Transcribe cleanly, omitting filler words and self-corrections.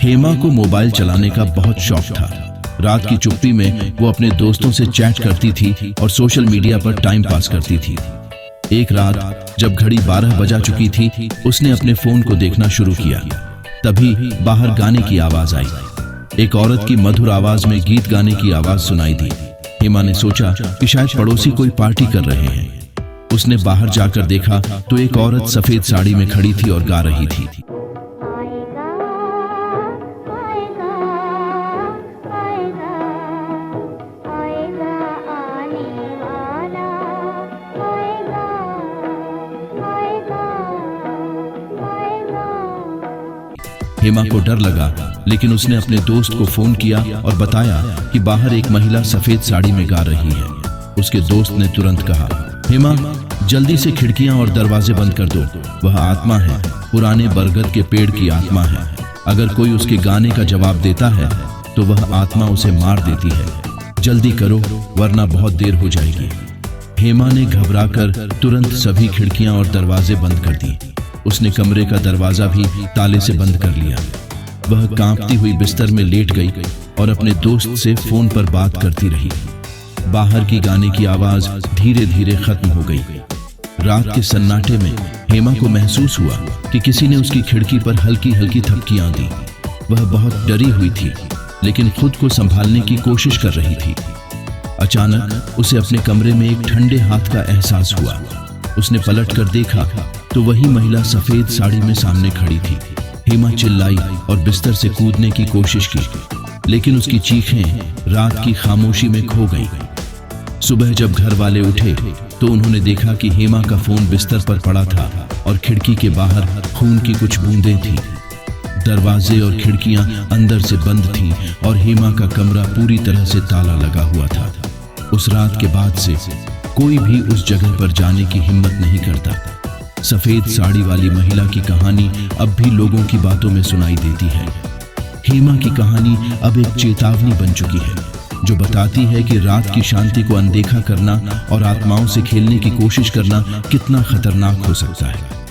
हेमा को मोबाइल चलाने का बहुत शौक था। रात की चुप्पी में वो अपने दोस्तों से चैट करती थी और सोशल मीडिया पर टाइम पास करती थी। एक रात जब घड़ी 12 बजा चुकी थी, उसने अपने फोन को देखना शुरू किया। तभी बाहर गाने की आवाज आई। एक औरत की मधुर आवाज में गीत गाने की आवाज सुनाई दी। हेमा ने सोचा कि शायद पड़ोसी कोई पार्टी कर रहे हैं। उसने बाहर जाकर देखा तो एक औरत सफेद साड़ी में खड़ी थी और गा रही थी। हेमा को डर लगा, लेकिन उसने अपने दोस्त को फोन किया और बताया कि बाहर एक महिला सफेद साड़ी में गा रही है। उसके दोस्त ने तुरंत कहा, हेमा जल्दी से खिड़कियां और दरवाजे बंद कर दो। वह आत्मा है, पुराने बरगद के पेड़ की आत्मा है। अगर कोई उसके गाने का जवाब देता है तो वह आत्मा उसे मार देती है। जल्दी करो वरना बहुत देर हो जाएगी। हेमा ने घबराकर तुरंत सभी खिड़कियां और दरवाजे बंद कर दी। उसने कमरे का दरवाजा भी ताले से बंद कर लिया। वह कांपती हुई बिस्तर में लेट गई और अपने दोस्त से फोन पर बात करती रही। बाहर की गाने की आवाज धीरे धीरे खत्म हो गई। रात के सन्नाटे में हेमा को महसूस हुआ कि किसी ने उसकी खिड़की पर हल्की हल्की थपकियां दी। वह बहुत डरी हुई थी, लेकिन खुद को संभालने की कोशिश कर रही थी। अचानक उसे अपने कमरे में एक ठंडे हाथ का एहसास हुआ। उसने पलट कर देखा तो वही महिला सफेद साड़ी में सामने खड़ी थी। हेमा चिल्लाई और बिस्तर से कूदने की कोशिश की, लेकिन उसकी चीखें रात की खामोशी में खो गईं। सुबह जब घर वाले उठे तो उन्होंने देखा कि हेमा का फोन बिस्तर पर पड़ा था और खिड़की के बाहर खून की कुछ बूंदें थीं। दरवाजे और खिड़कियां अंदर से बंद थीं और हेमा का कमरा पूरी तरह से ताला लगा हुआ था। उस रात के बाद से कोई भी उस जगह पर जाने की हिम्मत नहीं करता। सफेद साड़ी वाली महिला की कहानी अब भी लोगों की बातों में सुनाई देती है। हेमा की कहानी अब एक चेतावनी बन चुकी है, जो बताती है कि रात की शांति को अनदेखा करना और आत्माओं से खेलने की कोशिश करना कितना खतरनाक हो सकता है।